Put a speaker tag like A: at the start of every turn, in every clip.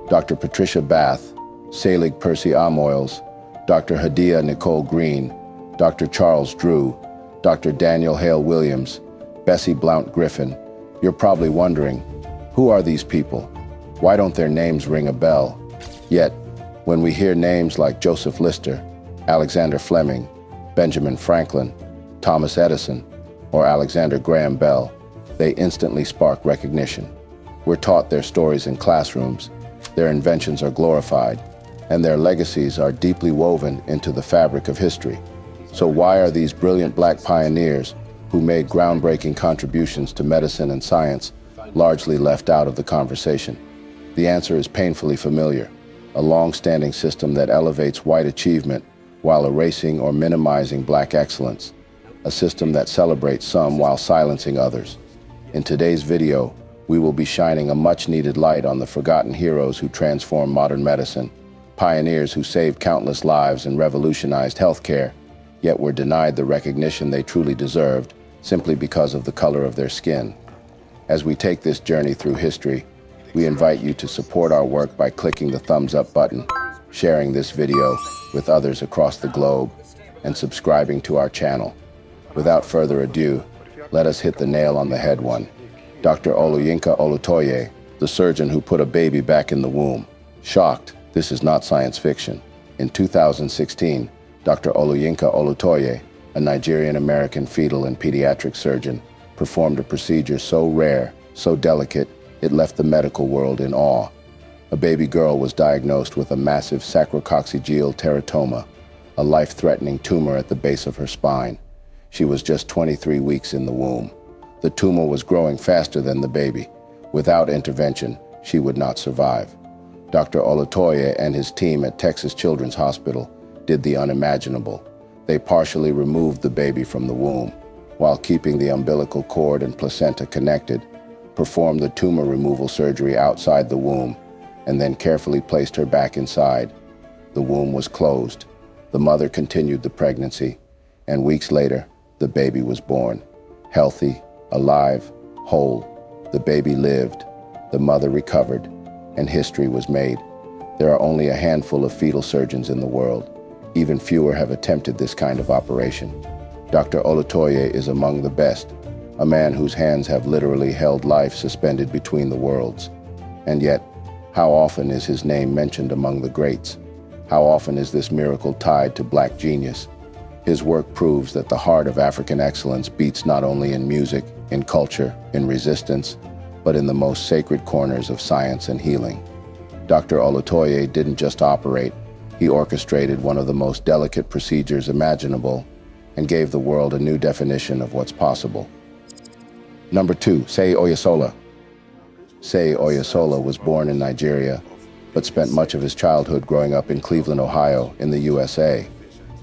A: Dr. Patricia Bath, Selig Percy Amoils, Dr. Hadiyah-Nicole Green, Dr. Charles Drew, Dr. Daniel Hale Williams, Bessie Blount Griffin. You're probably wondering, who are these people? Why don't their names ring a bell? Yet, when we hear names like Joseph Lister, Alexander Fleming, Benjamin Franklin, Thomas Edison, or Alexander Graham Bell, they instantly spark recognition. We're taught their stories in classrooms, their inventions are glorified, and their legacies are deeply woven into the fabric of history. So why are these brilliant Black pioneers who made groundbreaking contributions to medicine and science largely left out of the conversation? The answer is painfully familiar: a long-standing system that elevates white achievement while erasing or minimizing Black excellence, a system that celebrates some while silencing others. In today's video, we will be shining a much-needed light on the forgotten heroes who transformed modern medicine, pioneers who saved countless lives and revolutionized healthcare, yet were denied the recognition they truly deserved simply because of the color of their skin. As we take this journey through history, we invite you to support our work by clicking the thumbs up button, sharing this video with others across the globe, and subscribing to our channel. Without further ado, let us hit the nail on the head one. Dr. Oluyinka Olutoye, the surgeon who put a baby back in the womb. Shocked, this is not science fiction. In 2016, Dr. Oluyinka Olutoye, a Nigerian-American fetal and pediatric surgeon, performed a procedure so rare, so delicate, it left the medical world in awe. A baby girl was diagnosed with a massive sacrococcygeal teratoma, a life-threatening tumor at the base of her spine. She was just 23 weeks in the womb. The tumor was growing faster than the baby. Without intervention, she would not survive. Dr. Olutoye and his team at Texas Children's Hospital did the unimaginable. They partially removed the baby from the womb, while keeping the umbilical cord and placenta connected, performed the tumor removal surgery outside the womb, and then carefully placed her back inside. The womb was closed. The mother continued the pregnancy, and weeks later, the baby was born. Healthy, alive, whole. The baby lived, the mother recovered, and history was made. There are only a handful of fetal surgeons in the world. Even fewer have attempted this kind of operation. Dr. Olutoye is among the best, a man whose hands have literally held life suspended between the worlds. And yet, how often is his name mentioned among the greats? How often is this miracle tied to Black genius? His work proves that the heart of African excellence beats not only in music, in culture, in resistance, but in the most sacred corners of science and healing. Dr. Olutoye didn't just operate, he orchestrated one of the most delicate procedures imaginable and gave the world a new definition of what's possible. Number 2, Seyi Oyesola. Seyi Oyesola was born in Nigeria, but spent much of his childhood growing up in Cleveland, Ohio, in the USA.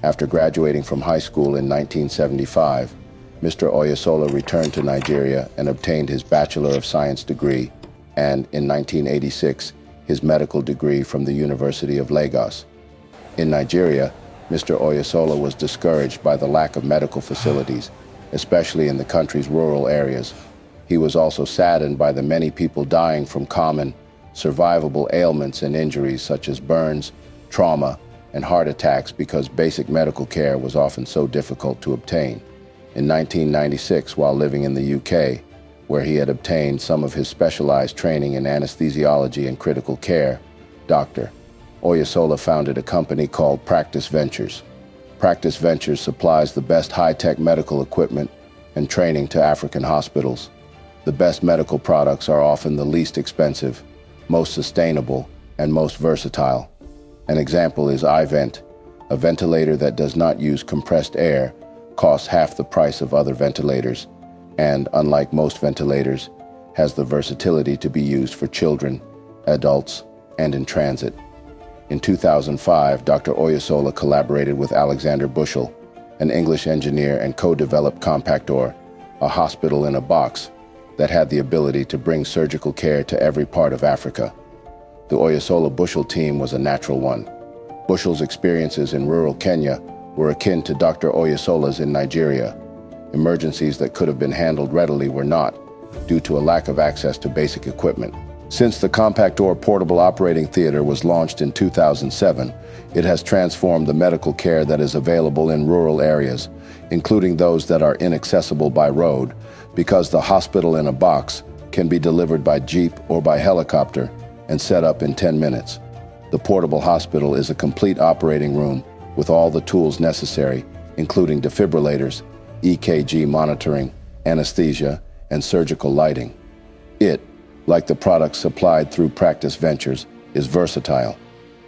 A: After graduating from high school in 1975, Mr. Oyesola returned to Nigeria and obtained his Bachelor of Science degree and, in 1986, his medical degree from the University of Lagos. In Nigeria, Mr. Oyesola was discouraged by the lack of medical facilities, especially in the country's rural areas. He was also saddened by the many people dying from common, survivable ailments and injuries such as burns, trauma, and heart attacks because basic medical care was often so difficult to obtain. In 1996, while living in the UK, where he had obtained some of his specialized training in anesthesiology and critical care, Dr. Oyesola founded a company called Practice Ventures. Practice Ventures supplies the best high-tech medical equipment and training to African hospitals. The best medical products are often the least expensive, most sustainable, and most versatile. An example is iVent, a ventilator that does not use compressed air, costs half the price of other ventilators, and, unlike most ventilators, has the versatility to be used for children, adults, and in transit. In 2005, Dr. Oyesola collaborated with Alexander Bushell, an English engineer, and co-developed Compactor, a hospital in a box that had the ability to bring surgical care to every part of Africa. The Oyesola-Bushell team was a natural one. Bushell's experiences in rural Kenya were akin to Dr. Oyesola's in Nigeria. Emergencies that could have been handled readily were not, due to a lack of access to basic equipment, Since the compact-door portable operating theater was launched in 2007, it has transformed the medical care that is available in rural areas, including those that are inaccessible by road, because the hospital in a box can be delivered by jeep or by helicopter and set up in 10 minutes. The portable hospital is a complete operating room with all the tools necessary, including defibrillators, EKG monitoring, anesthesia, and surgical lighting. It, like the products supplied through Practice Ventures, is versatile.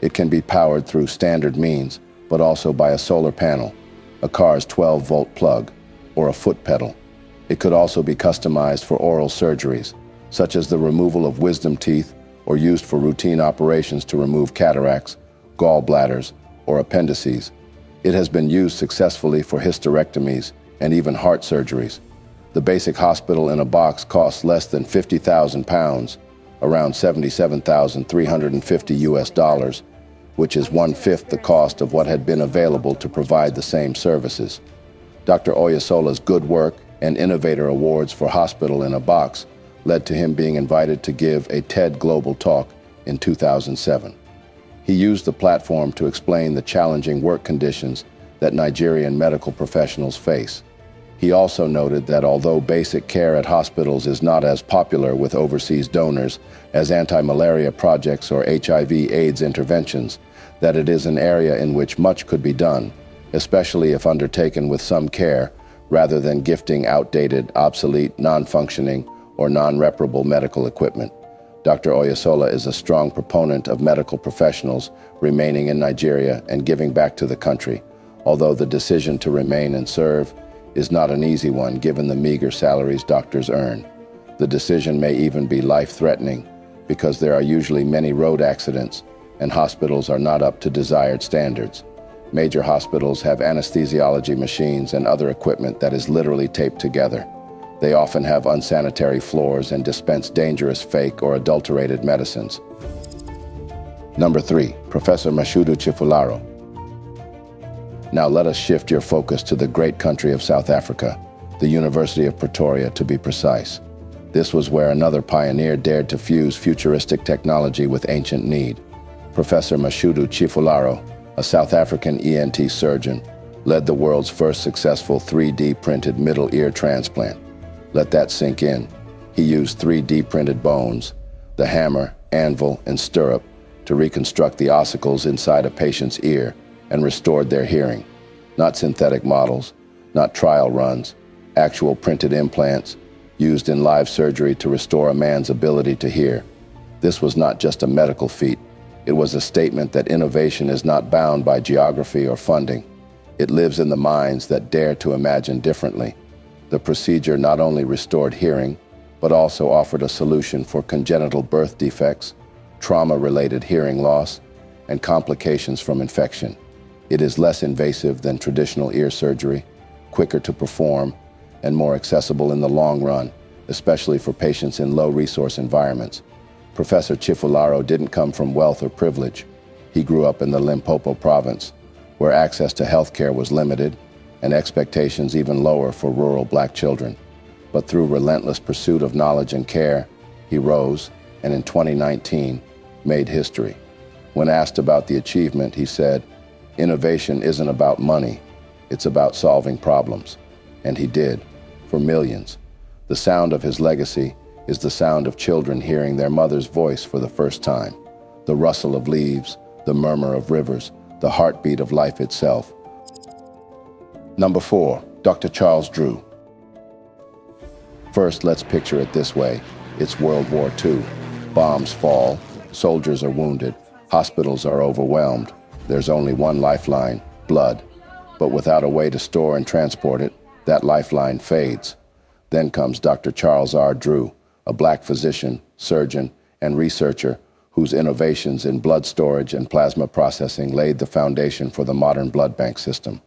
A: It can be powered through standard means, but also by a solar panel, a car's 12-volt plug, or a foot pedal. It could also be customized for oral surgeries, such as the removal of wisdom teeth or used for routine operations to remove cataracts, gallbladders, or appendices. It has been used successfully for hysterectomies and even heart surgeries. The basic hospital in a box costs less than £50,000, around $77,350 US, which is 1/5 the cost of what had been available to provide the same services. Dr. Oyesola's good work and Innovator Awards for Hospital in a Box led to him being invited to give a TED Global talk in 2007. He used the platform to explain the challenging work conditions that Nigerian medical professionals face. He also noted that although basic care at hospitals is not as popular with overseas donors as anti-malaria projects or HIV/AIDS interventions, that it is an area in which much could be done, especially if undertaken with some care, rather than gifting outdated, obsolete, non-functioning, or non-reparable medical equipment. Dr. Oyesola is a strong proponent of medical professionals remaining in Nigeria and giving back to the country, although the decision to remain and serve is not an easy one given the meager salaries doctors earn. The decision may even be life-threatening because there are usually many road accidents and hospitals are not up to desired standards. Major hospitals have anesthesiology machines and other equipment that is literally taped together. They often have unsanitary floors and dispense dangerous fake or adulterated medicines. Number 3, Professor Mashudu Tshifularo. Now let us shift your focus to the great country of South Africa, the University of Pretoria to be precise. This was where another pioneer dared to fuse futuristic technology with ancient need. Professor Mashudu Tshifularo, a South African ENT surgeon, led the world's first successful 3D printed middle ear transplant. Let that sink in. He used 3D printed bones, the hammer, anvil, and stirrup, to reconstruct the ossicles inside a patient's ear and restored their hearing. Not synthetic models, not trial runs, actual printed implants used in live surgery to restore a man's ability to hear. This was not just a medical feat. It was a statement that innovation is not bound by geography or funding. It lives in the minds that dare to imagine differently. The procedure not only restored hearing, but also offered a solution for congenital birth defects, trauma-related hearing loss, and complications from infection. It is less invasive than traditional ear surgery, quicker to perform, and more accessible in the long run, especially for patients in low-resource environments. Professor Tshifularo didn't come from wealth or privilege. He grew up in the Limpopo province, where access to healthcare was limited and expectations even lower for rural Black children. But through relentless pursuit of knowledge and care, he rose and in 2019 made history. When asked about the achievement, he said, "Innovation isn't about money, it's about solving problems." And he did, for millions. The sound of his legacy is the sound of children hearing their mother's voice for the first time, the rustle of leaves, the murmur of rivers, the heartbeat of life itself. Number 4, Dr. Charles Drew. First, let's picture it this way. It's World War II. Bombs fall, soldiers are wounded, hospitals are overwhelmed. There's only one lifeline, blood. But without a way to store and transport it, that lifeline fades. Then comes Dr. Charles R. Drew, a Black physician, surgeon, and researcher whose innovations in blood storage and plasma processing laid the foundation for the modern blood bank system.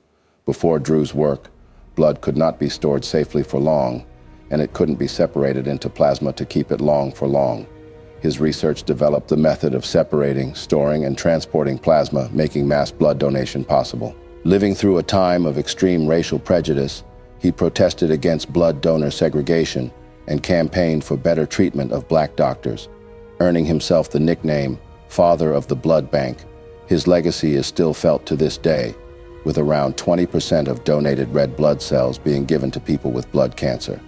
A: Before Drew's work, blood could not be stored safely for long, and it couldn't be separated into plasma to keep it long for long. His research developed the method of separating, storing, and transporting plasma, making mass blood donation possible. Living through a time of extreme racial prejudice, he protested against blood donor segregation and campaigned for better treatment of Black doctors. earning himself the nickname Father of the Blood Bank. His legacy is still felt to this day, with around 20% of donated red blood cells being given to people with blood cancer.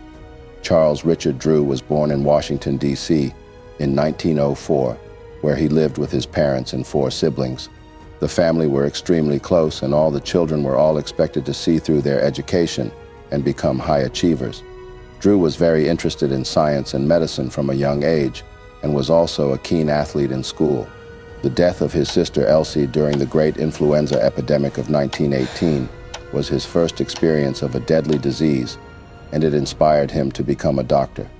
A: Charles Richard Drew was born in Washington, D.C. in 1904, where he lived with his parents and 4 siblings. The family were extremely close, and all the children were all expected to see through their education and become high achievers. Drew was very interested in science and medicine from a young age, and was also a keen athlete in school. The death of his sister Elsie during the great influenza epidemic of 1918 was his first experience of a deadly disease, and it inspired him to become a doctor.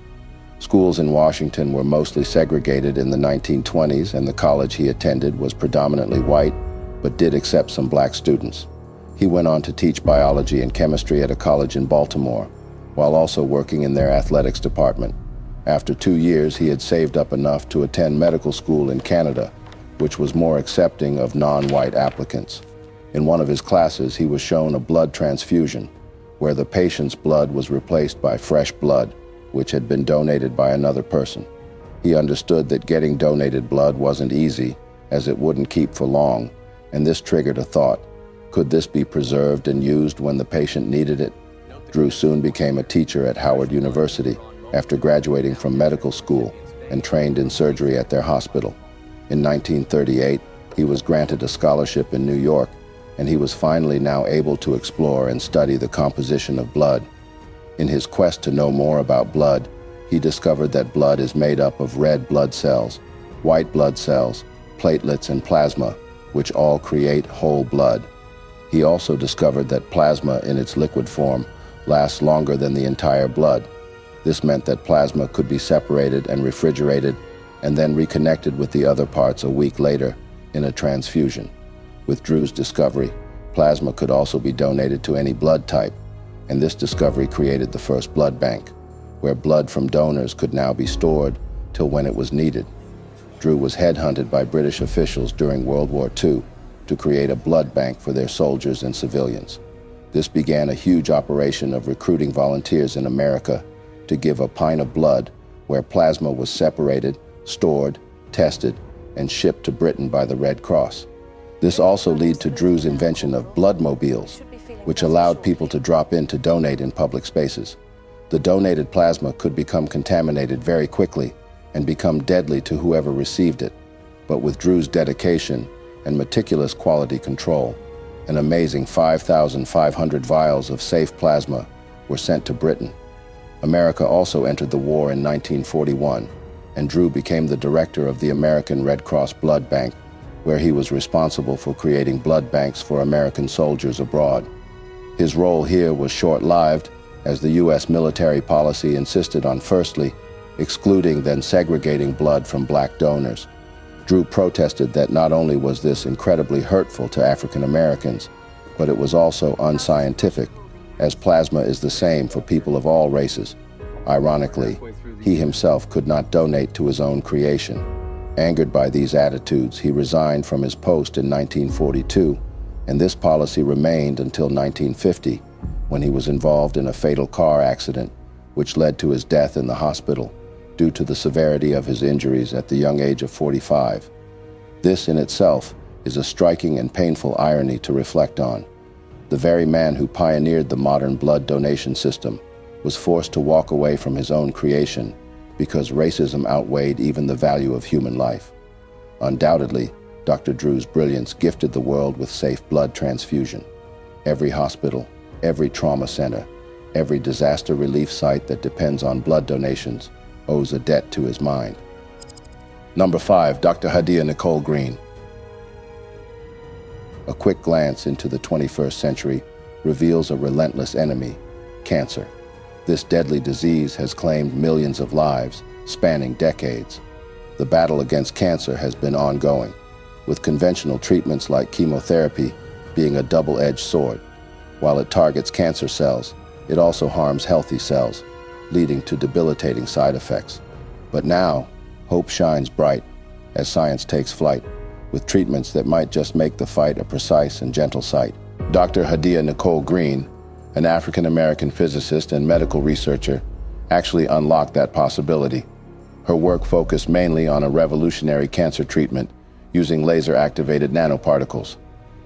A: Schools in Washington were mostly segregated in the 1920s, and the college he attended was predominantly white, but did accept some black students. He went on to teach biology and chemistry at a college in Baltimore, while also working in their athletics department. After 2 years, he had saved up enough to attend medical school in Canada, which was more accepting of non-white applicants. In one of his classes, he was shown a blood transfusion, where the patient's blood was replaced by fresh blood, which had been donated by another person. He understood that getting donated blood wasn't easy, as it wouldn't keep for long, and this triggered a thought. Could this be preserved and used when the patient needed it? Drew soon became a teacher at Howard University after graduating from medical school and trained in surgery at their hospital. In 1938, he was granted a scholarship in New York, and he was finally now able to explore and study the composition of blood. In his quest to know more about blood, he discovered that blood is made up of red blood cells, white blood cells, platelets, and plasma, which all create whole blood. He also discovered that plasma in its liquid form lasts longer than the entire blood. This meant that plasma could be separated and refrigerated and then reconnected with the other parts a week later in a transfusion. With Drew's discovery, plasma could also be donated to any blood type, and this discovery created the first blood bank, where blood from donors could now be stored till when it was needed. Drew was headhunted by British officials during World War II to create a blood bank for their soldiers and civilians. This began a huge operation of recruiting volunteers in America to give a pint of blood, where plasma was separated, stored, tested, and shipped to Britain by the Red Cross. This also led to Drew's invention of bloodmobiles, which allowed people to drop in to donate in public spaces. The donated plasma could become contaminated very quickly and become deadly to whoever received it. But with Drew's dedication and meticulous quality control, an amazing 5,500 vials of safe plasma were sent to Britain. America also entered the war in 1941, and Drew became the director of the American Red Cross Blood Bank, where he was responsible for creating blood banks for American soldiers abroad. His role here was short-lived, as the U.S. military policy insisted on firstly excluding then segregating blood from black donors. Drew protested that not only was this incredibly hurtful to African Americans, but it was also unscientific, as plasma is the same for people of all races. Ironically, he himself could not donate to his own creation. Angered by these attitudes, he resigned from his post in 1942, and this policy remained until 1950, when he was involved in a fatal car accident, which led to his death in the hospital due to the severity of his injuries at the young age of 45. This in itself is a striking and painful irony to reflect on. The very man who pioneered the modern blood donation system was forced to walk away from his own creation because racism outweighed even the value of human life. Undoubtedly, Dr. Drew's brilliance gifted the world with safe blood transfusion. Every hospital, every trauma center, every disaster relief site that depends on blood donations owes a debt to his mind. Number 5, Dr. Hadiyah-Nicole Green. A quick glance into the 21st century reveals a relentless enemy, cancer. This deadly disease has claimed millions of lives, spanning decades. The battle against cancer has been ongoing, with conventional treatments like chemotherapy being a double-edged sword. While it targets cancer cells, it also harms healthy cells, leading to debilitating side effects. But now, hope shines bright as science takes flight, with treatments that might just make the fight a precise and gentle sight. Dr. Hadiyah-Nicole Green, an African-American physicist and medical researcher, actually unlocked that possibility. Her work focused mainly on a revolutionary cancer treatment using laser-activated nanoparticles.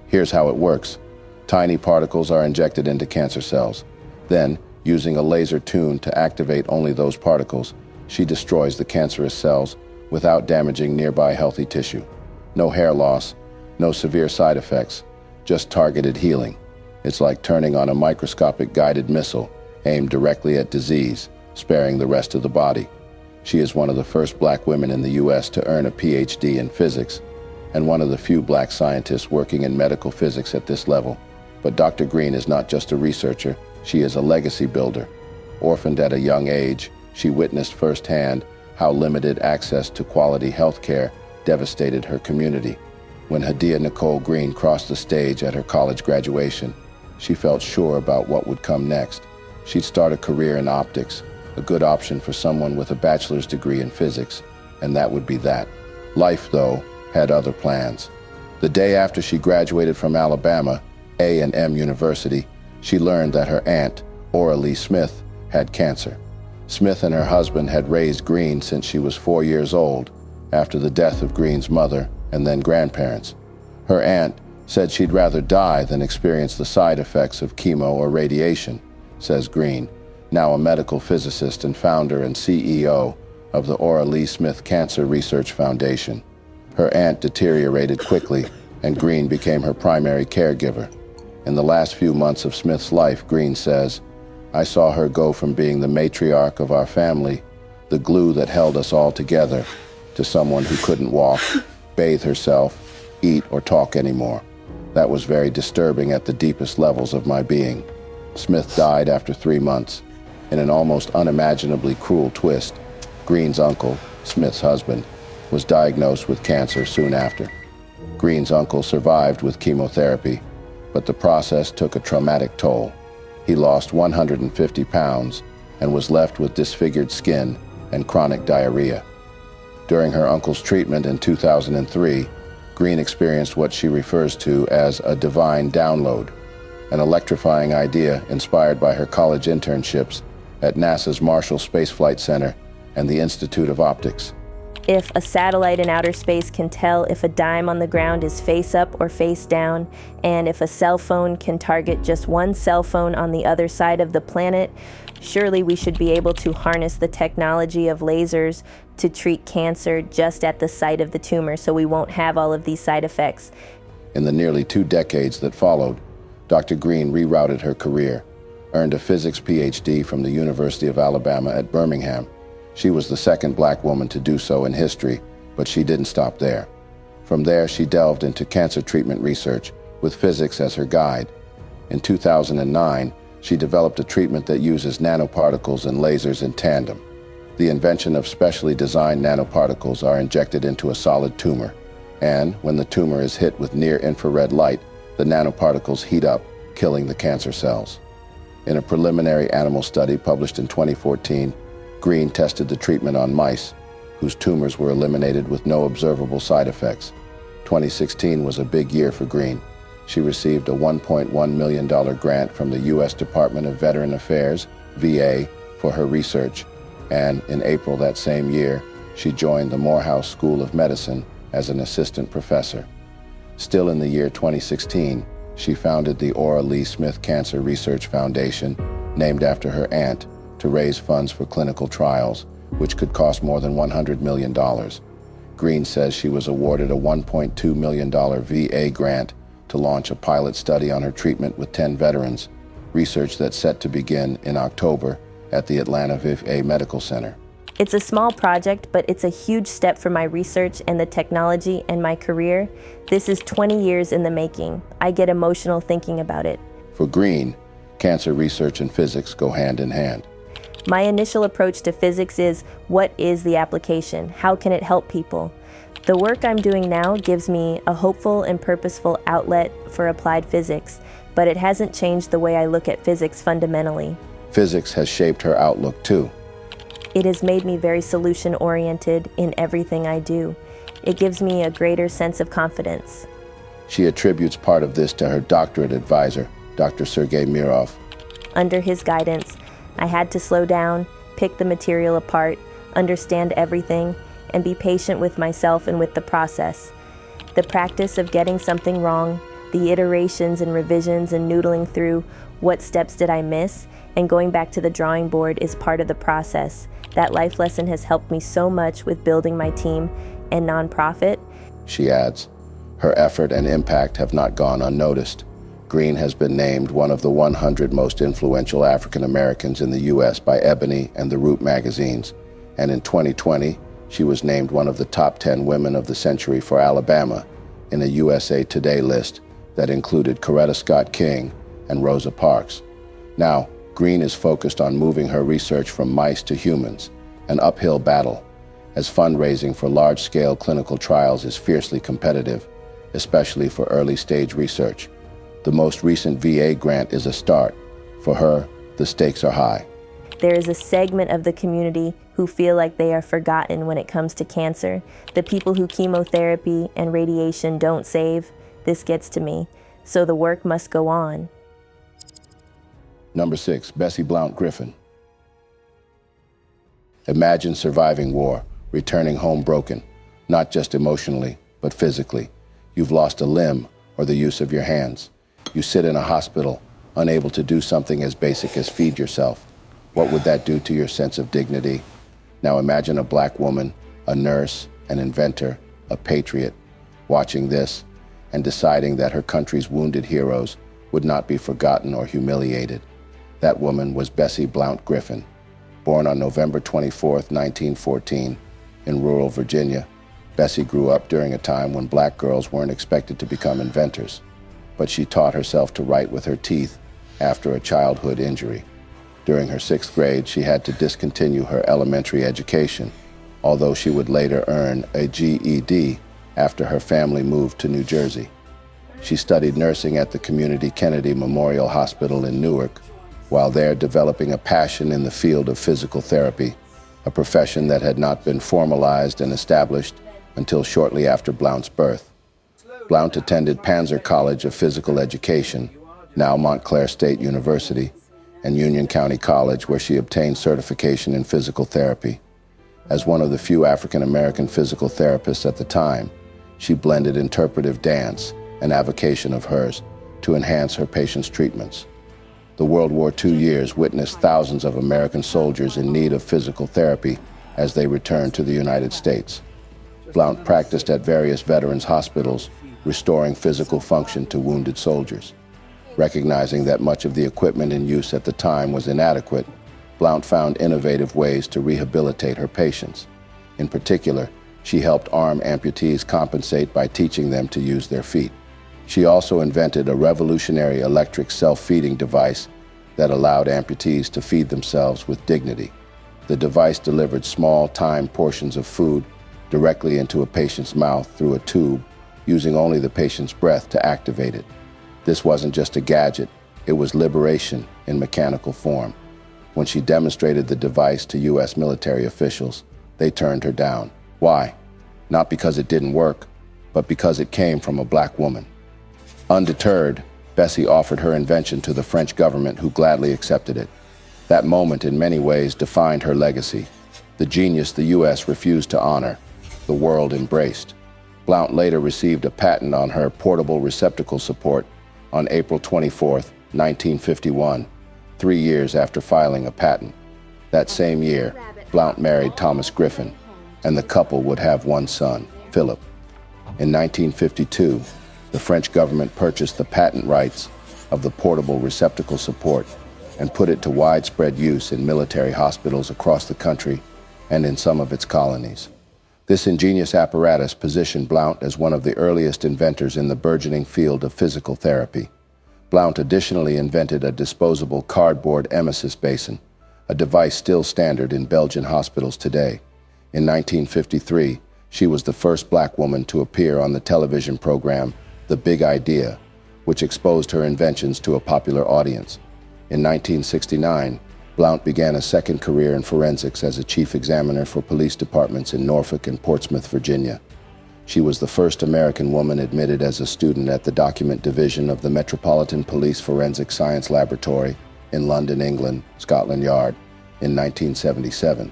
A: Here's how it works. Tiny particles are injected into cancer cells. Then, using a laser tune to activate only those particles, she destroys the cancerous cells without damaging nearby healthy tissue. No hair loss, no severe side effects, just targeted healing. It's like turning on a microscopic guided missile aimed directly at disease, sparing the rest of the body. She is one of the first black women in the U.S. to earn a PhD in physics, and one of the few black scientists working in medical physics at this level. But Dr. Green is not just a researcher, she is a legacy builder. Orphaned at a young age, she witnessed firsthand how limited access to quality health care devastated her community. When Hadiyah-Nicole Green crossed the stage at her college graduation, she felt sure about what would come next. She'd start a career in optics, a good option for someone with a bachelor's degree in physics, and that would be that. Life, though, had other plans. The day after she graduated from Alabama A&M University, she learned that her aunt, Ora Lee Smith, had cancer. Smith and her husband had raised Green since she was 4 years old, after the death of Green's mother and then grandparents. Her aunt said she'd rather die than experience the side effects of chemo or radiation, says Green, now a medical physicist and founder and CEO of the Ora Lee Smith Cancer Research Foundation. Her aunt deteriorated quickly, and Green became her primary caregiver. In the last few months of Smith's life, Green says, "I saw her go from being the matriarch of our family, the glue that held us all together, to someone who couldn't walk, bathe herself, eat, or talk anymore. That was very disturbing at the deepest levels of my being." Smith died after 3 months. In an almost unimaginably cruel twist, Green's uncle, Smith's husband, was diagnosed with cancer soon after. Green's uncle survived with chemotherapy, but the process took a traumatic toll. He lost 150 pounds and was left with disfigured skin and chronic diarrhea. During her uncle's treatment in 2003, Green experienced what she refers to as a divine download, an electrifying idea inspired by her college internships at NASA's Marshall Space Flight Center and the Institute of Optics.
B: If a satellite in outer space can tell if a dime on the ground is face up or face down, and if a cell phone can target just one cell phone on the other side of the planet, surely we should be able to harness the technology of lasers to treat cancer just at the site of the tumor so we won't have all of these side effects.
A: In the nearly 2 decades that followed, Dr. Green rerouted her career, earned a physics PhD from the University of Alabama at Birmingham. She was the second black woman to do so in history, but she didn't stop there. From there, she delved into cancer treatment research, with physics as her guide. In 2009, she developed a treatment that uses nanoparticles and lasers in tandem. The invention of specially designed nanoparticles are injected into a solid tumor, and when the tumor is hit with near-infrared light, the nanoparticles heat up, killing the cancer cells. In a preliminary animal study published in 2014, Green tested the treatment on mice, whose tumors were eliminated with no observable side effects. 2016 was a big year for Green. She received a $1.1 million grant from the U.S. Department of Veteran Affairs, VA, for her research, and in April that same year, she joined the Morehouse School of Medicine as an assistant professor. Still in the year 2016, she founded the Ora Lee Smith Cancer Research Foundation, named after her aunt, to raise funds for clinical trials, which could cost more than $100 million. Green says she was awarded a $1.2 million VA grant to launch a pilot study on her treatment with 10 veterans, research that's set to begin in October at the Atlanta VA Medical Center.
B: It's a small project, but it's a huge step for my research and the technology and my career. This is 20 years in the making. I get emotional thinking about it.
A: For Green, cancer research and physics go hand in hand.
B: My initial approach to physics is, what is the application? How can it help people? The work I'm doing now gives me a hopeful and purposeful outlet for applied physics, but it hasn't changed the way I look at physics fundamentally.
A: Physics has shaped her outlook too.
B: It has made me very solution-oriented in everything I do. It gives me a greater sense of confidence.
A: She attributes part of this to her doctorate advisor, Dr. Sergei Mirov.
B: Under his guidance, I had to slow down, pick the material apart, understand everything, and be patient with myself and with the process. The practice of getting something wrong, the iterations and revisions and noodling through what steps did I miss, and going back to the drawing board is part of the process. That life lesson has helped me so much with building my team and nonprofit.
A: She adds, her effort and impact have not gone unnoticed. Green has been named one of the 100 most influential African Americans in the U.S. by Ebony and The Root magazines, and in 2020, she was named one of the top 10 women of the century for Alabama in a USA Today list that included Coretta Scott King and Rosa Parks. Now, Green is focused on moving her research from mice to humans, an uphill battle, as fundraising for large-scale clinical trials is fiercely competitive, especially for early-stage research. The most recent VA grant is a start. For her, the stakes are high.
B: There is a segment of the community who feel like they are forgotten when it comes to cancer. The people who chemotherapy and radiation don't save. This gets to me. So the work must go on.
A: Number 6, Bessie Blount Griffin. Imagine surviving war, returning home broken, not just emotionally, but physically. You've lost a limb or the use of your hands. You sit in a hospital, unable to do something as basic as feed yourself. What would that do to your sense of dignity? Now imagine a black woman, a nurse, an inventor, a patriot, watching this and deciding that her country's wounded heroes would not be forgotten or humiliated. That woman was Bessie Blount Griffin, born on November 24, 1914, in rural Virginia. Bessie grew up during a time when black girls weren't expected to become inventors, but she taught herself to write with her teeth after a childhood injury. During her 6th grade, she had to discontinue her elementary education, although she would later earn a GED after her family moved to New Jersey. She studied nursing at the Community Kennedy Memorial Hospital in Newark, while there developing a passion in the field of physical therapy, a profession that had not been formalized and established until shortly after Blount's birth. Blount attended Panzer College of Physical Education, now Montclair State University, and Union County College, where she obtained certification in physical therapy. As one of the few African-American physical therapists at the time, she blended interpretive dance, an avocation of hers, to enhance her patients' treatments. The World War II years witnessed thousands of American soldiers in need of physical therapy as they returned to the United States. Blount practiced at various veterans' hospitals, restoring physical function to wounded soldiers. Recognizing that much of the equipment in use at the time was inadequate, Blount found innovative ways to rehabilitate her patients. In particular, she helped arm amputees compensate by teaching them to use their feet. She also invented a revolutionary electric self-feeding device that allowed amputees to feed themselves with dignity. The device delivered small, timed portions of food directly into a patient's mouth through a tube, using only the patient's breath to activate it. This wasn't just a gadget, it was liberation in mechanical form. When she demonstrated the device to U.S. military officials, they turned her down. Why? Not because it didn't work, but because it came from a black woman. Undeterred, Bessie offered her invention to the French government, who gladly accepted it. That moment in many ways defined her legacy. The genius the U.S. refused to honor, the world embraced. Blount later received a patent on her portable receptacle support on April 24, 1951, 3 years after filing a patent. That same year, Blount married Thomas Griffin, and the couple would have one son, Philip. In 1952, the French government purchased the patent rights of the portable receptacle support and put it to widespread use in military hospitals across the country and in some of its colonies. This ingenious apparatus positioned Blount as one of the earliest inventors in the burgeoning field of physical therapy. Blount additionally invented a disposable cardboard emesis basin, a device still standard in Belgian hospitals today. In 1953, she was the first black woman to appear on the television program The Big Idea, which exposed her inventions to a popular audience. In 1969, Blount began a second career in forensics as a chief examiner for police departments in Norfolk and Portsmouth, Virginia. She was the first American woman admitted as a student at the Document Division of the Metropolitan Police Forensic Science Laboratory in London, England, Scotland Yard, in 1977.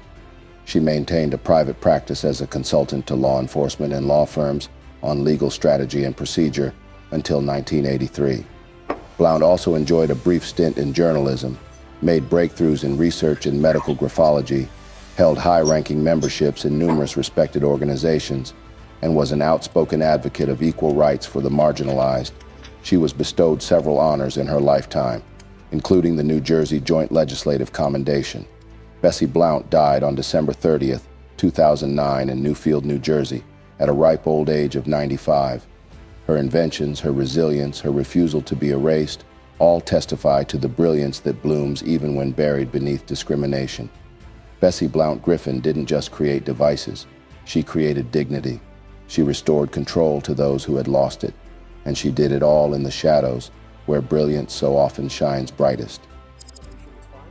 A: She maintained a private practice as a consultant to law enforcement and law firms on legal strategy and procedure until 1983. Blount also enjoyed a brief stint in journalism, made breakthroughs in research in medical graphology, held high-ranking memberships in numerous respected organizations, and was an outspoken advocate of equal rights for the marginalized. She was bestowed several honors in her lifetime, including the New Jersey Joint Legislative Commendation. Bessie Blount died on December 30th, 2009 in Newfield, New Jersey, at a ripe old age of 95. Her inventions, her resilience, her refusal to be erased, all testify to the brilliance that blooms even when buried beneath discrimination. Bessie Blount Griffin didn't just create devices, she created dignity. She restored control to those who had lost it, and she did it all in the shadows, where brilliance so often shines brightest.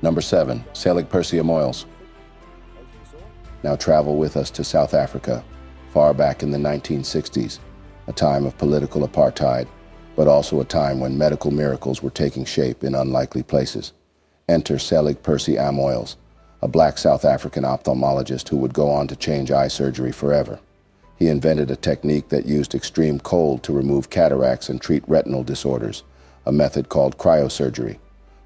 A: Number 7, Selig Percy Amoils. Now travel with us to South Africa, far back in the 1960s, a time of political apartheid, but also a time when medical miracles were taking shape in unlikely places. Enter Selig Percy Amoils, a black South African ophthalmologist who would go on to change eye surgery forever. He invented a technique that used extreme cold to remove cataracts and treat retinal disorders, a method called cryosurgery.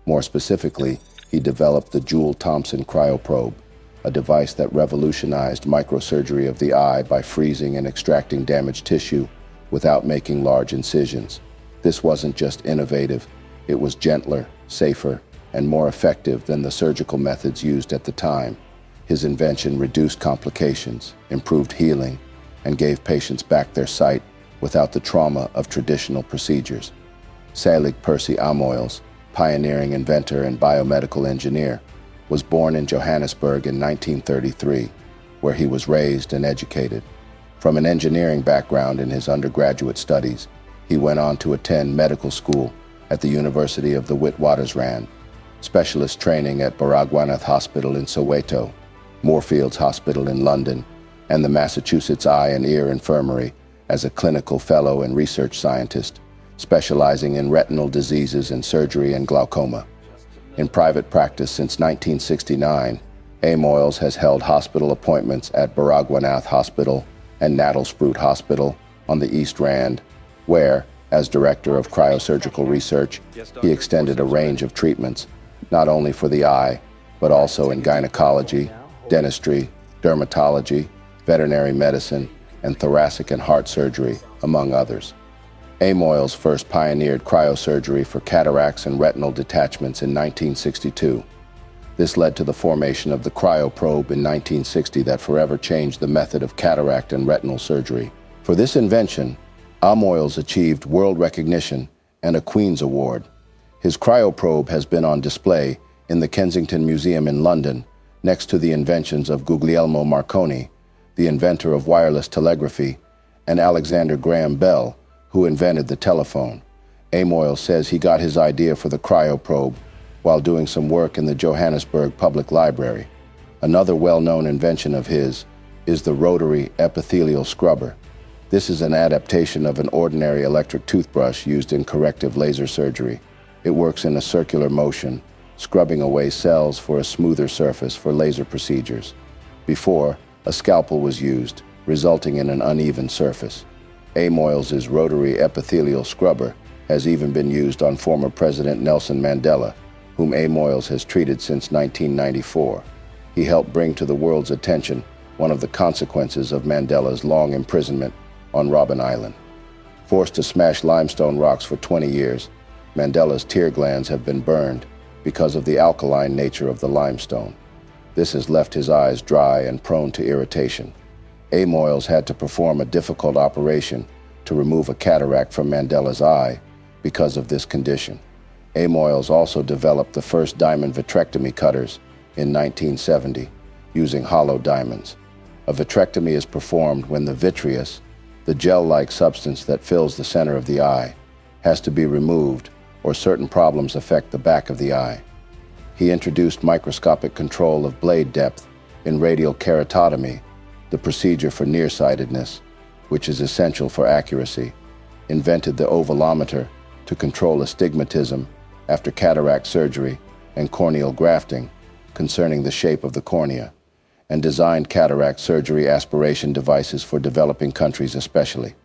A: More specifically, he developed the Joule-Thomson cryoprobe, a device that revolutionized microsurgery of the eye by freezing and extracting damaged tissue without making large incisions. This wasn't just innovative, it was gentler, safer, and more effective than the surgical methods used at the time. His invention reduced complications, improved healing, and gave patients back their sight without the trauma of traditional procedures. Selig Percy Amoils, pioneering inventor and biomedical engineer, was born in Johannesburg in 1933, where he was raised and educated. From an engineering background in his undergraduate studies, he went on to attend medical school at the University of the Witwatersrand, specialist training at Baragwanath Hospital in Soweto, Moorfields Hospital in London, and the Massachusetts Eye and Ear Infirmary as a clinical fellow and research scientist, specializing in retinal diseases and surgery and glaucoma. In private practice since 1969, Amoils has held hospital appointments at Baragwanath Hospital and Natalsproot Hospital on the East Rand, where, as director of cryosurgical research, he extended a range of treatments, not only for the eye, but also in gynecology, dentistry, dermatology, veterinary medicine, and thoracic and heart surgery, among others. Amoils first pioneered cryosurgery for cataracts and retinal detachments in 1962. This led to the formation of the cryoprobe in 1960 that forever changed the method of cataract and retinal surgery. For this invention, Amoils achieved world recognition and a Queen's Award. His cryoprobe has been on display in the Kensington Museum in London, next to the inventions of Guglielmo Marconi, the inventor of wireless telegraphy, and Alexander Graham Bell, who invented the telephone. Amoils says he got his idea for the cryoprobe while doing some work in the Johannesburg Public Library. Another well-known invention of his is the rotary epithelial scrubber. This is an adaptation of an ordinary electric toothbrush used in corrective laser surgery. It works in a circular motion, scrubbing away cells for a smoother surface for laser procedures. Before, a scalpel was used, resulting in an uneven surface. Amoils' rotary epithelial scrubber has even been used on former President Nelson Mandela, whom Amoils has treated since 1994. He helped bring to the world's attention one of the consequences of Mandela's long imprisonment on Robben Island. Forced to smash limestone rocks for 20 years, Mandela's tear glands have been burned because of the alkaline nature of the limestone. This has left his eyes dry and prone to irritation. Amoils had to perform a difficult operation to remove a cataract from Mandela's eye because of this condition. Amoils also developed the first diamond vitrectomy cutters in 1970, using hollow diamonds. A vitrectomy is performed when the vitreous, the gel-like substance that fills the center of the eye, has to be removed or certain problems affect the back of the eye. He introduced microscopic control of blade depth in radial keratotomy, the procedure for nearsightedness, which is essential for accuracy, invented the ovalometer to control astigmatism after cataract surgery and corneal grafting concerning the shape of the cornea. and designed cataract surgery aspiration devices for developing countries especially.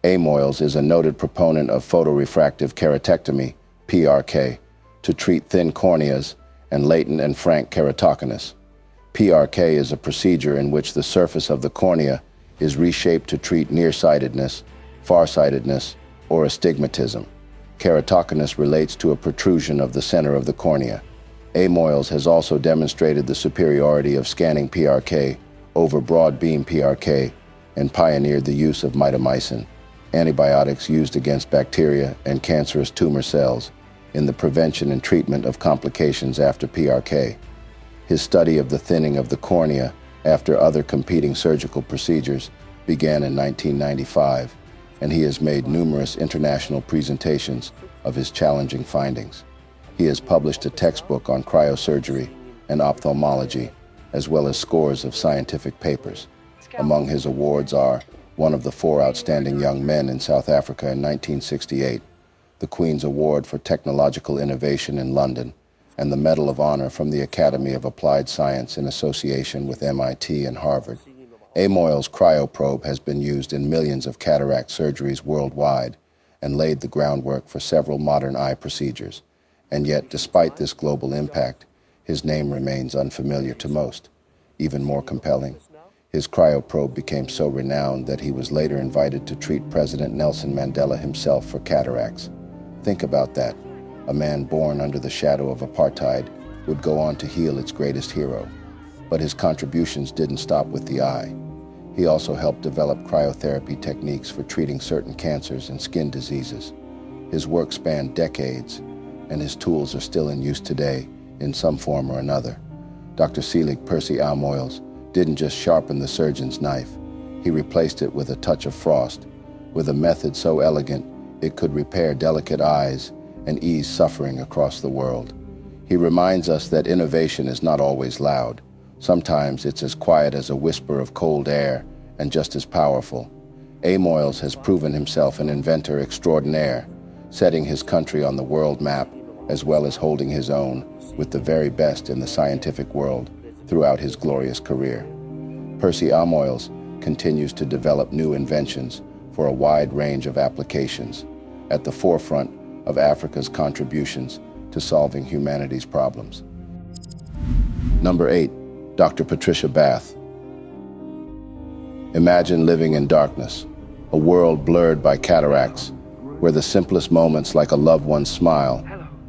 A: Amoils is a noted proponent of photorefractive keratectomy, PRK, to treat thin corneas and latent and frank keratoconus. PRK is a procedure in which the surface of the cornea is reshaped to treat nearsightedness, farsightedness, or astigmatism. Keratoconus relates to a protrusion of the center of the cornea. Amoils has also demonstrated the superiority of scanning PRK over broad beam PRK and pioneered the use of mitomycin, antibiotics used against bacteria and cancerous tumor cells, in the prevention and treatment of complications after PRK. His study of the thinning of the cornea after other competing surgical procedures began in 1995, and he has made numerous international presentations of his challenging findings. He has published a textbook on cryosurgery and ophthalmology, as well as scores of scientific papers. Among his awards are one of the 4 outstanding young men in South Africa in 1968, the Queen's Award for Technological Innovation in London, and the Medal of Honor from the Academy of Applied Science in association with MIT and Harvard. Amoils' cryoprobe has been used in millions of cataract surgeries worldwide and laid the groundwork for several modern eye procedures. And yet, despite this global impact, his name remains unfamiliar to most. Even more compelling, his cryoprobe became so renowned that he was later invited to treat President Nelson Mandela himself for cataracts. Think about that. A man born under the shadow of apartheid would go on to heal its greatest hero. But his contributions didn't stop with the eye. He also helped develop cryotherapy techniques for treating certain cancers and skin diseases. His work spanned decades, and his tools are still in use today in some form or another. Dr. Selig Percy Amoils didn't just sharpen the surgeon's knife. He replaced it with a touch of frost, with a method so elegant it could repair delicate eyes and ease suffering across the world. He reminds us that innovation is not always loud. Sometimes it's as quiet as a whisper of cold air and just as powerful. Amoils has proven himself an inventor extraordinaire, setting his country on the world map as well as holding his own with the very best in the scientific world throughout his glorious career. Percy Amoils continues to develop new inventions for a wide range of applications, at the forefront of Africa's contributions to solving humanity's problems. Number 8, Dr. Patricia Bath. Imagine living in darkness, a world blurred by cataracts, where the simplest moments like a loved one's smile,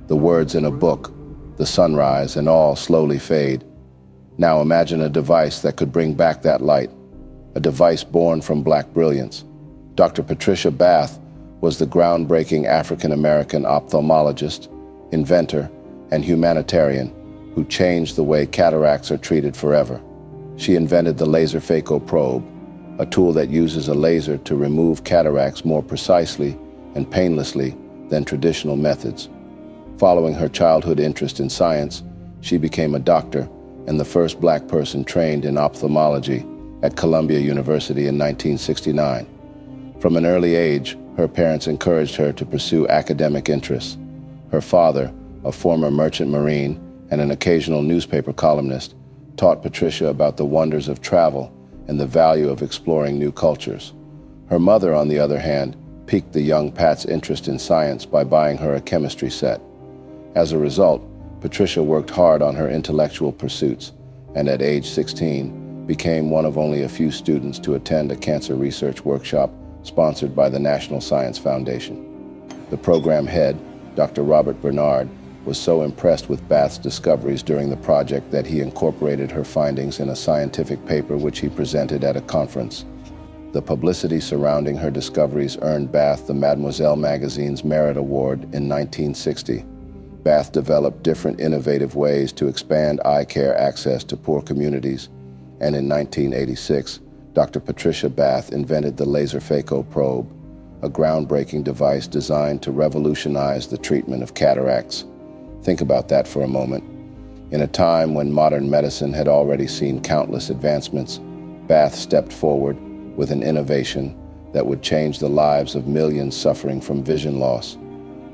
A: the words in a book, the sunrise, and all slowly fade. Now imagine a device that could bring back that light, a device born from Black brilliance. Dr. Patricia Bath was the groundbreaking African-American ophthalmologist, inventor, and humanitarian who changed the way cataracts are treated forever. She invented the laser phaco probe, a tool that uses a laser to remove cataracts more precisely and painlessly than traditional methods. Following her childhood interest in science, she became a doctor and the first Black person trained in ophthalmology at Columbia University in 1969. From an early age, her parents encouraged her to pursue academic interests. Her father, a former merchant marine and an occasional newspaper columnist, taught Patricia about the wonders of travel and the value of exploring new cultures. Her mother, on the other hand, piqued the young Pat's interest in science by buying her a chemistry set. As a result, Patricia worked hard on her intellectual pursuits and at age 16 became one of only a few students to attend a cancer research workshop sponsored by the National Science Foundation. The program head, Dr. Robert Bernard, was so impressed with Bath's discoveries during the project that he incorporated her findings in a scientific paper which he presented at a conference. The publicity surrounding her discoveries earned Bath the Mademoiselle magazine's Merit Award in 1960. Bath developed different innovative ways to expand eye care access to poor communities, and in 1986, Dr. Patricia Bath invented the laser phaco probe, a groundbreaking device designed to revolutionize the treatment of cataracts. Think about that for a moment. In a time when modern medicine had already seen countless advancements, Bath stepped forward with an innovation that would change the lives of millions suffering from vision loss.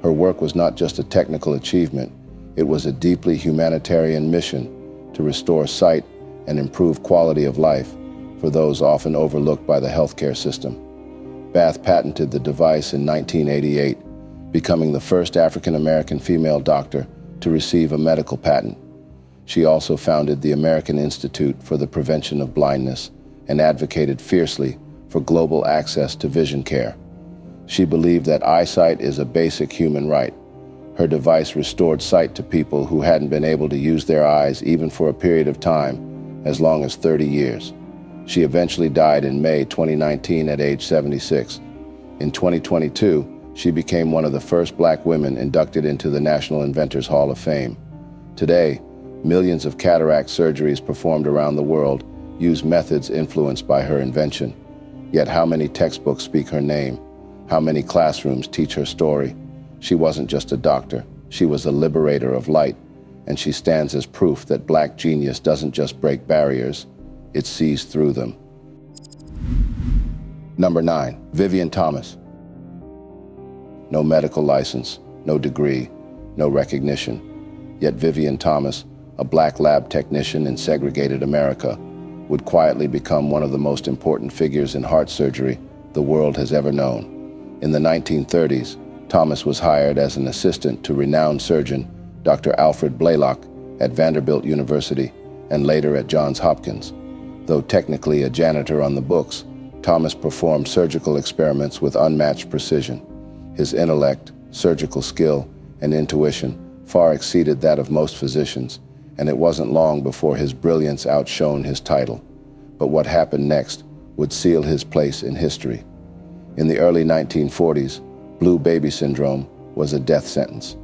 A: Her work was not just a technical achievement, it was a deeply humanitarian mission to restore sight and improve quality of life for those often overlooked by the healthcare system. Bath patented the device in 1988, becoming the first African-American female doctor to receive a medical patent. She also founded the American Institute for the Prevention of Blindness and advocated fiercely for global access to vision care. She believed that eyesight is a basic human right. Her device restored sight to people who hadn't been able to use their eyes even for a period of time, as long as 30 years. She eventually died in May 2019 at age 76. In 2022, she became one of the first Black women inducted into the National Inventors Hall of Fame. Today, millions of cataract surgeries performed around the world use methods influenced by her invention. Yet how many textbooks speak her name? How many classrooms teach her story? She wasn't just a doctor, she was a liberator of light, and she stands as proof that Black genius doesn't just break barriers, it sees through them. Number 9, Vivien Thomas. No medical license, no degree, no recognition. Yet Vivien Thomas, a Black lab technician in segregated America, would quietly become one of the most important figures in heart surgery the world has ever known. In the 1930s, Thomas was hired as an assistant to renowned surgeon Dr. Alfred Blalock at Vanderbilt University and later at Johns Hopkins. Though technically a janitor on the books, Thomas performed surgical experiments with unmatched precision. His intellect, surgical skill, and intuition far exceeded that of most physicians, and it wasn't long before his brilliance outshone his title. But what happened next would seal his place in history. In the early 1940s, blue baby syndrome was a death sentence.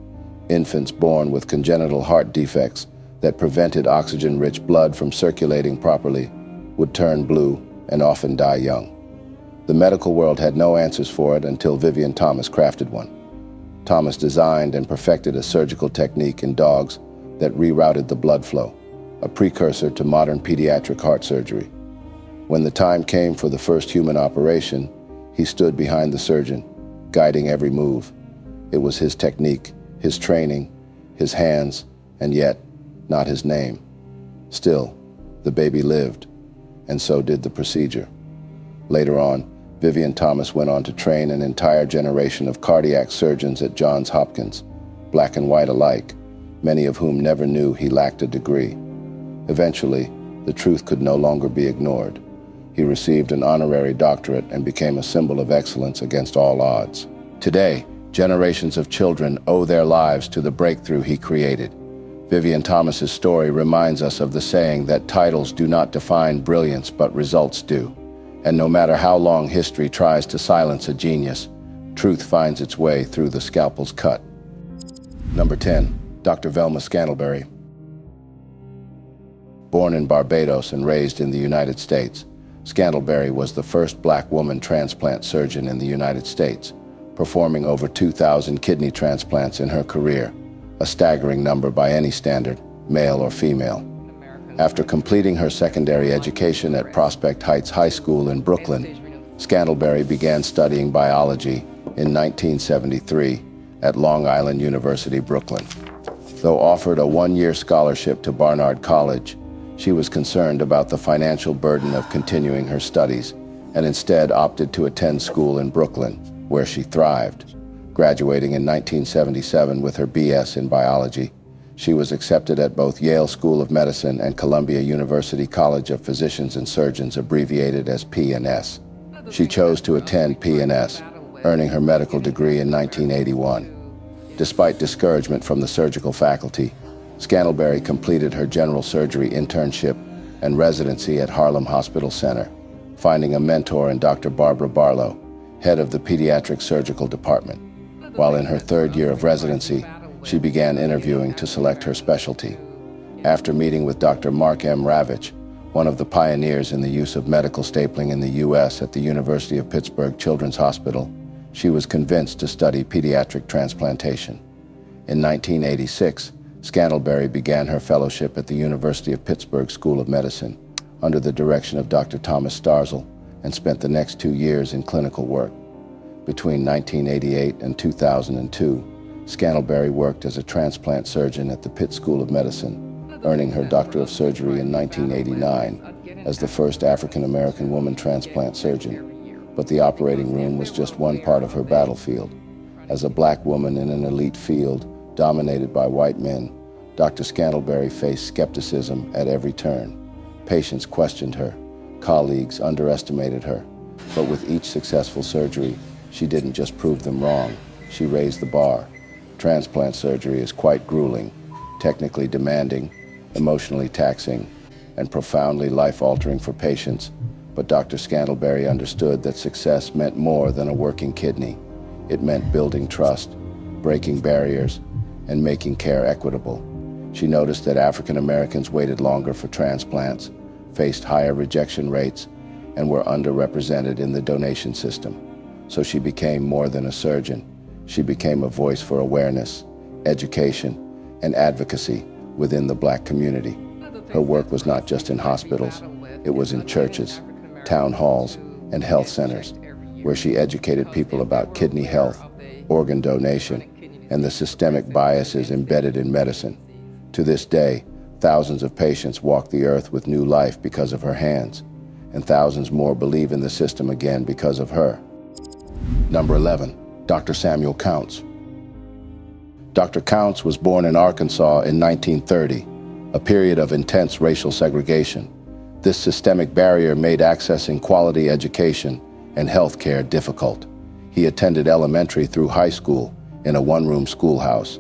A: Infants born with congenital heart defects that prevented oxygen-rich blood from circulating properly would turn blue and often die young. The medical world had no answers for it until Vivien Thomas crafted one. Thomas designed and perfected a surgical technique in dogs that rerouted the blood flow, a precursor to modern pediatric heart surgery. When the time came for the first human operation, he stood behind the surgeon, guiding every move. It was his technique, his training, his hands, and yet not his name. Still, the baby lived, and so did the procedure. Later on, Vivien Thomas went on to train an entire generation of cardiac surgeons at Johns Hopkins, Black and white alike, many of whom never knew he lacked a degree. Eventually, the truth could no longer be ignored. He received an honorary doctorate and became a symbol of excellence against all odds. Today, generations of children owe their lives to the breakthrough he created. Vivien Thomas's story reminds us of the saying that titles do not define brilliance, but results do. And no matter how long history tries to silence a genius, truth finds its way through the scalpel's cut. Number 10, Dr. Velma Scantlebury. Born in Barbados and raised in the United States, Scantlebury was the first Black woman transplant surgeon in the United States, performing over 2,000 kidney transplants in her career, a staggering number by any standard, male or female. After completing her secondary education at Prospect Heights High School in Brooklyn, Scantlebury began studying biology in 1973 at Long Island University, Brooklyn. Though offered a one-year scholarship to Barnard College, she was concerned about the financial burden of continuing her studies and instead opted to attend school in Brooklyn, where she thrived. Graduating in 1977 with her BS in biology, she was accepted at both Yale School of Medicine and Columbia University College of Physicians and Surgeons, abbreviated as P&S. She chose to attend P&S, earning her medical degree in 1981. Despite discouragement from the surgical faculty, Scantlebury completed her general surgery internship and residency at Harlem Hospital Center, finding a mentor in Dr. Barbara Barlow, head of the pediatric surgical department. While in her third year of residency, she began interviewing to select her specialty. After meeting with Dr. Mark M. Ravitch, one of the pioneers in the use of medical stapling in the U.S. at the University of Pittsburgh Children's Hospital, she was convinced to study pediatric transplantation. In 1986, Scantlebury began her fellowship at the University of Pittsburgh School of Medicine under the direction of Dr. Thomas Starzl and spent the next 2 years in clinical work. Between 1988 and 2002, Scantlebury worked as a transplant surgeon at the Pitt School of Medicine, earning her Doctor of Surgery in 1989 as the first African-American woman transplant surgeon. But the operating room was just one part of her battlefield. As a black woman in an elite field dominated by white men, Dr. Scantlebury faced skepticism at every turn. Patients questioned her, colleagues underestimated her, but with each successful surgery, she didn't just prove them wrong, she raised the bar. Transplant surgery is quite grueling, technically demanding, emotionally taxing, and profoundly life-altering for patients, but Dr. Scantlebury understood that success meant more than a working kidney. It meant building trust, breaking barriers, and making care equitable. She noticed that African Americans waited longer for transplants, faced higher rejection rates, and were underrepresented in the donation system. So she became more than a surgeon. She became a voice for awareness, education, and advocacy within the Black community. Her work was not just in hospitals, it was in churches, town halls, and health centers, where she educated people about kidney health, organ donation, and the systemic biases embedded in medicine. To this day, thousands of patients walk the earth with new life because of her hands, and thousands more believe in the system again because of her. Number 11, Dr. Samuel Kountz. Dr. Kountz was born in Arkansas in 1930, a period of intense racial segregation. This systemic barrier made accessing quality education and health care difficult. He attended elementary through high school in a one-room schoolhouse.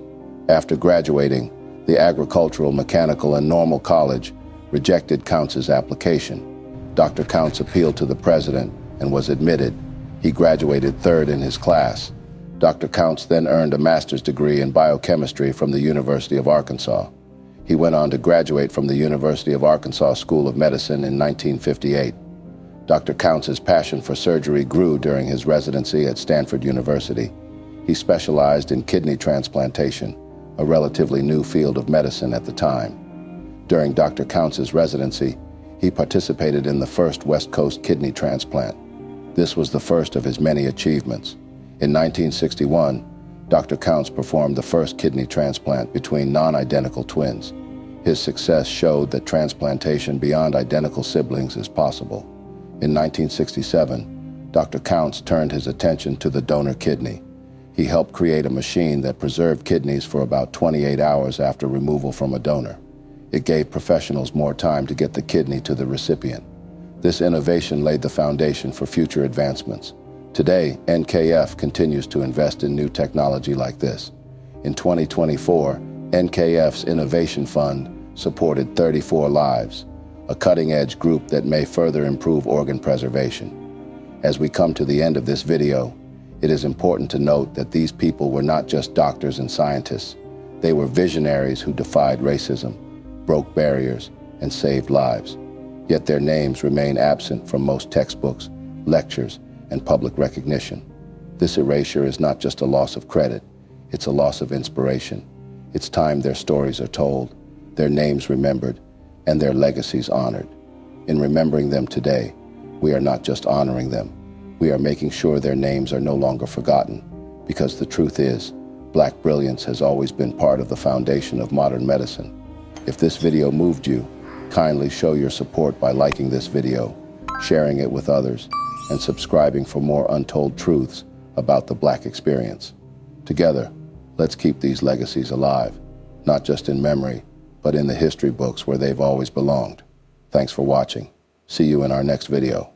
A: After graduating, the Agricultural, Mechanical, and Normal College rejected Kountz's application. Dr. Kountz appealed to the president and was admitted. He graduated third in his class. Dr. Kountz then earned a master's degree in biochemistry from the University of Arkansas. He went on to graduate from the University of Arkansas School of Medicine in 1958. Dr. Kountz's passion for surgery grew during his residency at Stanford University. He specialized in kidney transplantation, a relatively new field of medicine at the time. During Dr. Kountz's residency, he participated in the first West Coast kidney transplant. This was the first of his many achievements. In 1961, Dr. Kountz performed the first kidney transplant between non-identical twins. His success showed that transplantation beyond identical siblings is possible. In 1967, Dr. Kountz turned his attention to the donor kidney. He helped create a machine that preserved kidneys for about 28 hours after removal from a donor. It gave professionals more time to get the kidney to the recipient. This innovation laid the foundation for future advancements. Today, NKF continues to invest in new technology like this. In 2024, NKF's Innovation Fund supported 34 lives, a cutting-edge group that may further improve organ preservation. As we come to the end of this video, it is important to note that these people were not just doctors and scientists. They were visionaries who defied racism, broke barriers, and saved lives. Yet their names remain absent from most textbooks, lectures, and public recognition. This erasure is not just a loss of credit, it's a loss of inspiration. It's time their stories are told, their names remembered, and their legacies honored. In remembering them today, we are not just honoring them, we are making sure their names are no longer forgotten, because the truth is, Black brilliance has always been part of the foundation of modern medicine. If this video moved you, kindly show your support by liking this video, sharing it with others, and subscribing for more untold truths about the Black experience. Together, let's keep these legacies alive, not just in memory, but in the history books where they've always belonged. Thanks for watching. See you in our next video.